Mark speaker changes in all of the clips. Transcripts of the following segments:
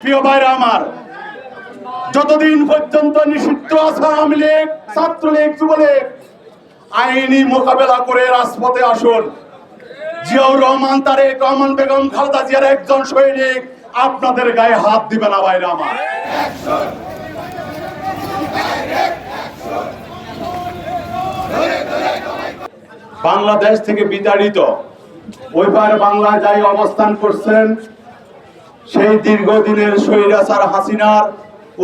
Speaker 1: প্রিয় ভাইরা আমার, যতদিন পর্যন্ত নিষিদ্ধ আছে আওয়ামী লীগ, ছাত্রলীগ, যুবলীগ, আইনি মোকাবেলা করে রাজপথে আসুন। জিয়াউর রহমান, তারেক রহমান, বেগম খালেদা জিয়ার একজন সৈনিক আপনাদের গায়ে হাত দিবে না ভাইরা আমার। বাংলাদেশ থেকে বিতাড়িত ওইবার বাংলায় যাই অবস্থান করছেন, সেই দীর্ঘদিনের স্বৈরাচার হাসিনার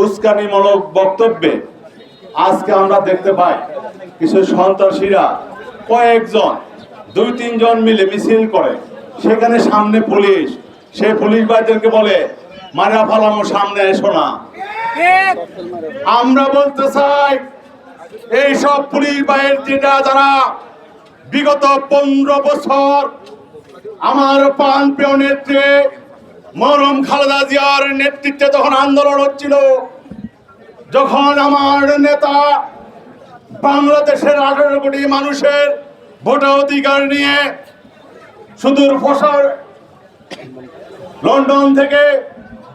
Speaker 1: উস্কানিমূলক বক্তব্যে আজকে আমরা দেখতে পাই কিছু সন্ত্রাসীরা কয়েকজন ২-৩ জন মিলে মিছিল করে, সেখানে সামনে পুলিশ, সে পুলিশ ভাইদেরকে বলে মারা ফালামো, সামনে এসো না। আমরা বলতে চাই এই সব পুলিশ ভাইয়ের যারা বিগত 15 বছর আমার প্রাণপ্রিয় নেত্রী মরহুম খালেদা জিয়ার নেতৃত্বে যখন আন্দোলন হচ্ছিল, যখন আমার নেতা বাংলাদেশের 18 কোটি মানুষের ভোটাধিকার নিয়ে সুদূর প্রসার লন্ডন থেকে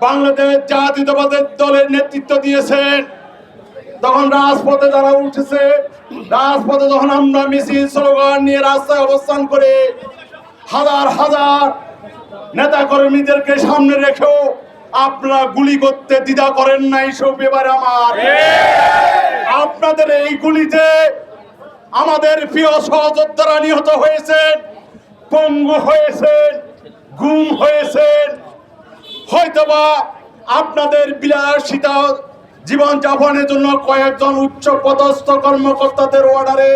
Speaker 1: বাংলাদেশ জাতীয়তাবাদের দলের নেতৃত্ব দিয়েছেন, তখন রাজপথে যারা উঠেছে, রাজপথে যখন আমরা মিছিল স্লোগান নিয়ে রাস্তায় অবস্থান করে হাজার হাজার নেতা কর্মীদেরকে সামনে রেখেও আপনারা গুলি করতে দ্বিধা করেন নাই। সব এবারে আমার আপনাদের এই গুলিতে আমাদের প্রিয় সহযোদ্ধারা নিহত হয়েছেন, পঙ্গু হয়েছেন, গুম হয়েছেন। হয়তোবা আপনাদের বিলাসিতা জীবন যাপনের জন্য কয়েকজন উচ্চ পদস্থ কর্মকর্তাদের অর্ডারে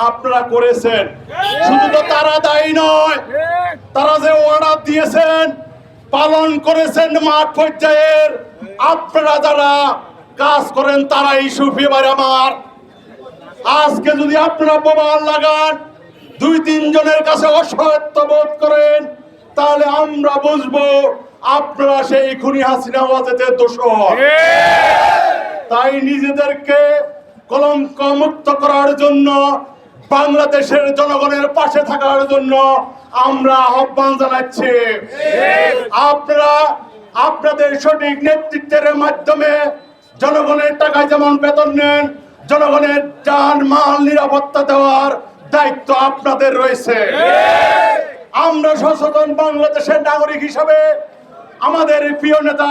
Speaker 1: আপনারা করেছেন। শুধু তো তারা দায়ী নয়, তারা যে অর্ডার দিয়েছেন, পালন করেছেন মাঠ পর্যায়ের আপনারা যারা কাজ করেন তারাই সুফিবার আমার। আজকে যদি আপনারা প্রমাণ লাগান, 2-3 জনের কাছে অসহায়ত্ব বোধ করেন, তাহলে আমরা বুঝবো আপনারা সেই খুনি হাসিনা ওয়াজেদের দোষর। তাই নিজেদেরকে কলঙ্ক মুক্ত করার জন্য, বাংলাদেশের জনগণের পাশে থাকার জন্য আমরা আহ্বান জানাচ্ছি। আপনারা আপনাদের সঠিক নেতৃত্বের মাধ্যমে জনগণের টাকায় যেমন বেতন নেন, জনগণের জান মাল নিরাপত্তা দেওয়ার দায়িত্ব আপনাদের রয়েছে। আমরা সচেতন বাংলাদেশের নাগরিক হিসাবে আমাদের প্রিয় নেতা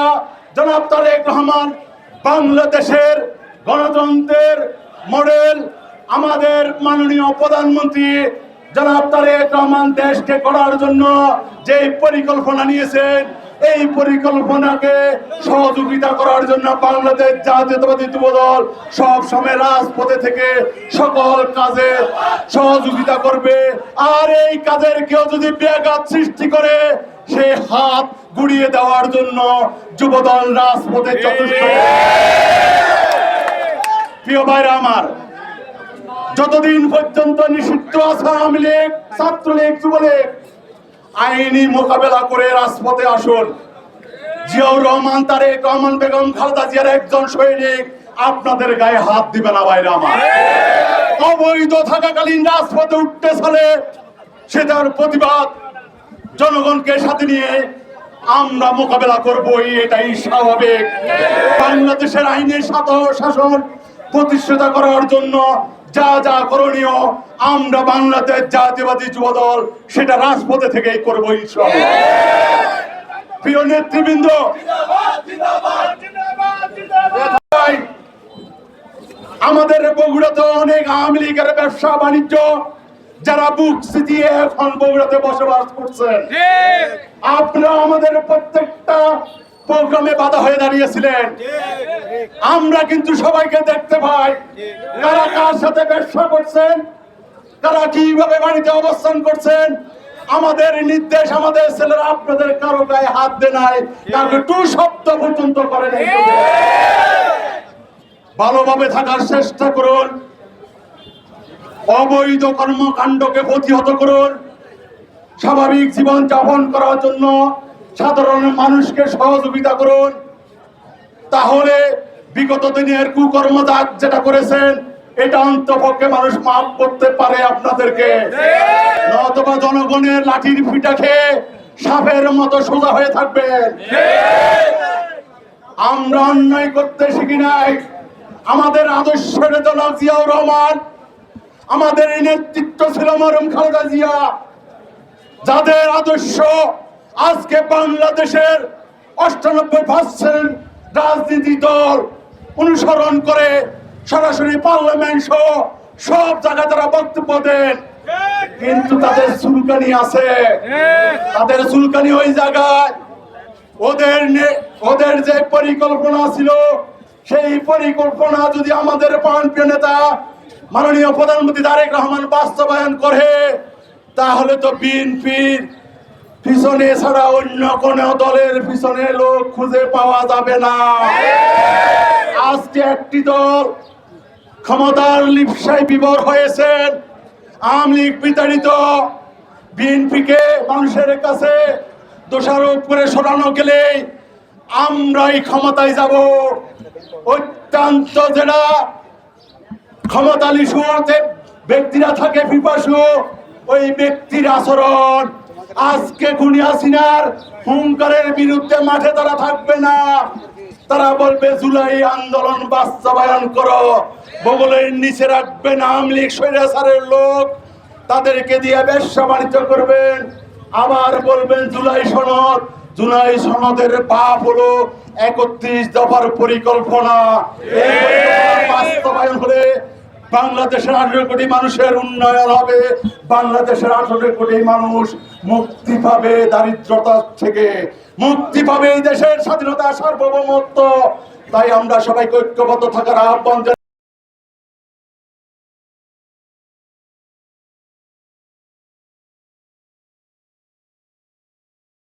Speaker 1: জনাব তারেক রহমান, বাংলাদেশের গণতন্ত্রের মডেল, আমাদের মাননীয় প্রধানমন্ত্রী জনাব তারেক রহমান দেশকে গড়ার জন্য যে পরিকল্পনা নিয়েছেন, এই পরিকল্পনাকে সহযোগিতা করার জন্য বাংলাদেশ জাতীয়তাবাদী যুবদল সব সময় রাজপথে থেকে সকল কাজে সহযোগিতা করবে। আর এই কাজের কেউ যদি ব্যাঘাত সৃষ্টি করে, সে হাত গুড়িয়ে দেওয়ার জন্য যুবদল রাজপথে যথেষ্ট। প্রিয় ভাইরা আমার, যতদিন পর্যন্ত নিষিদ্ধ আছে আওয়ামী লীগ, ছাত্রলীগ, যুবলীগ, আইনি মোকাবেলা করে রাজপথে আসুন। জিয়াউর রহমান, তারেক রহমান, বেগম খালেদা জিয়ার একজন সৈনিক আপনাদের গায়ে হাত দিবে না ভাইরা আমার। অবৈধ থাকাকালীন রাজপথে উঠতে চলে, সেটার প্রতিবাদ জনগণকে সাথে নিয়ে আমরা মোকাবেলা করবই, এটাই স্বাভাবিক। বাংলাদেশের আইনের শাসন প্রতিষ্ঠা করার জন্য যা যা করণীয় আমরা বাংলাদেশ জাতীয়বাদী যুবদল সেটা রাজপথে থেকেই করবো ইনশাআল্লাহ। প্রিয় নেতৃবৃন্দ, আমাদের বগুড়াতে অনেক আওয়ামী লীগের ব্যবসা বাণিজ্য যারা বুক দিয়ে এখন বগুড়াতে বসবাস করছেন, আপনারা আমাদের প্রত্যেকটা প্রোগ্রামে বাধা হয়ে দাঁড়িয়েছিলেন। আমরা কিন্তু সবাইকে দেখতে পাই, কারা কার সাথে ব্যবসা করছেন, কারা কিভাবে বাড়িতে অবস্থান করছেন। আমাদের নির্দেশ, আমাদের ছেলেরা আপনাদের কারো গায়ে হাত দেয় নাই, কাউকে টু শব্দ পর্যন্ত করে নাই। ভালোভাবে থাকার চেষ্টা করুন, অবৈধ কর্মকাণ্ডকে প্রতিহত করুন, স্বাভাবিক জীবন যাপন করার জন্য সাধারণ মানুষকে সহযোগিতা করুন। তাহলে বিগত দিনের কুকর্ম যেটা করেছেন, এটা অন্তপক্ষে মানুষ মাফ করতে পারে আপনাদেরকে। নতুবা জনগণের লাঠির ফিটা খেয়ে সাপের মতো সোজা হয়ে থাকবেন। আমরা অন্যায় করতে শিখি নাই। আমাদের আদর্শের জনক জিয়াউর রহমান, আমাদের নেতৃত্ব ছিল মরহুম খালেদা জিয়া, যাদের আদর্শ আজকে বাংলাদেশের 98% রাজনীতি দল অনুসরণ করে সরাসরি পার্লামেন্ট সহ সব জায়গায় তারা বক্তব্য দেন। কিন্তু তাদের চুলকানি আছে, তাদের চুলকানি ওই জায়গায়। ওদের যে পরিকল্পনা ছিল, সেই পরিকল্পনা যদি আমাদের প্রাণপ্রিয় নেতা মাননীয় প্রধানমন্ত্রী তারেক রহমান বাস্তবায়ন করে, তাহলে তো বিএনপির পিছনে ছাড়া অন্য কোন দলের পিছনে লোক খুঁজে পাওয়া যাবে না। আজকে একটি দল ক্ষমতার লিপ্সায় বিভোর হয়েছেন, আওয়ামী লীগ বিতাড়িত। বিএনপিকে মানুষের কাছে দোষারোপ করে সরানো গেলে আমরাই ক্ষমতায় যাব। অত্যন্ত যেটা ক্ষমতালী সুয়াতে ব্যক্তিরা থাকে পিপাসু, ওই ব্যক্তির আচরণ আজকে খুনি হাসিনার হুঙ্কারের বিরুদ্ধে মাঠে তারা থাকবে না। তারা বলবে জুলাই আন্দোলন বাস্তবায়ন করো, বগলের নিচে রাখবেন আওয়ামী লীগ স্বৈরাচারের লোক, তাদেরকে দিয়ে ব্যবসা বাণিজ্য করবেন। আবার বলবেন জুলাই সনদ, জুলাই সনদের পাপ হলো 31 দফার পরিকল্পনা। এই পরিকল্পনা বাস্তবায়ন হলে বাংলাদেশের 18 কোটি মানুষের উন্নয়ন হবে, বাংলাদেশের 18 কোটি মানুষ মুক্তি পাবে দারিদ্রতা থেকে, মুক্তি পাবে এই দেশের স্বাধীনতা সার্বভৌমত্ব। তাই আমরা সবাইকে ঐক্যবদ্ধ থাকার আহ্বান জানাই।